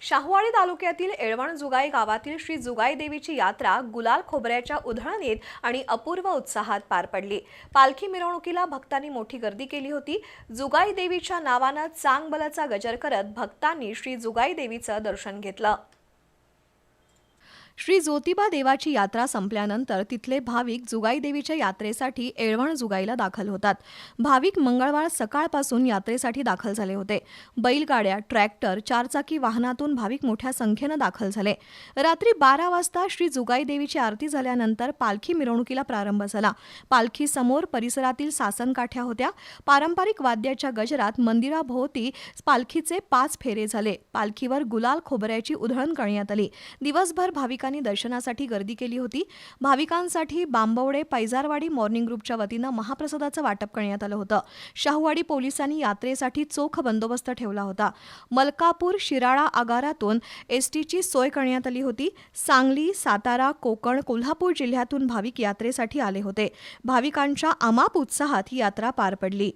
शाहूवाडी तालुक्यातील येळवण-जुगाई गावातील श्री जुगाई देवीची यात्रा गुलाल खोबऱ्याच्या उधळणीत आणि अपूर्व उत्साहात पार पडली। पालखी मिरवणुकीला भक्तांनी मोठी गर्दी केली होती। जुगाई देवीच्या नावाने चांगबलाचा गजर करत भक्तांनी श्री जुगाई देवीचं दर्शन घेतलं। श्री ज्योतिबा देवाची यात्रा संपल्यानंतर तिथले भाविक जुगाई देवीच्या यात्रेसाठी येळवण जुगाईला दाखल होतात। भाविक मंगळवार सकाळपासून यात्रेसाठी दाखल झाले होते। बैलगाड्या, ट्रॅक्टर, चारचाकी वाहनातून भाविक मोठ्या संख्येने दाखल झाले। रात्री 12 वाजता श्री जुगाई देवीची आरती झाल्यानंतर पालखी मिरवणुकीला प्रारंभ झाला। पालखी समोर परिसरातील सासनकाठ्या होत्या। पारंपरिक वाद्याच्या गजरात मंदिराभोवती पालखीचे 5 फेरे झाले। पालखीवर गुलाल खोबऱ्याची उधळण करण्यात आली। दिवसभर भाविकांनी दर्शनासाठी गर्दी केली होती। भाविकांसाठी बांबवडे पैजारवाडी मॉर्निंग ग्रुपच्या वतीने महाप्रसादाचं वाटप करण्यात आलं होतं। शाहूवाडी पोलिसांनी यात्रेसाठी चोख बंदोबस्त ठेवला होता। मलकापूर, शिराळा आगारातून एसटीची सोय करण्यात आली होती। सांगली, सातारा, कोकण, कोल्हापूर जिल्ह्यातून भाविक यात्रेसाठी आले होते। भाविकांच्या अमाप उत्साहात ही यात्रा पार पडली।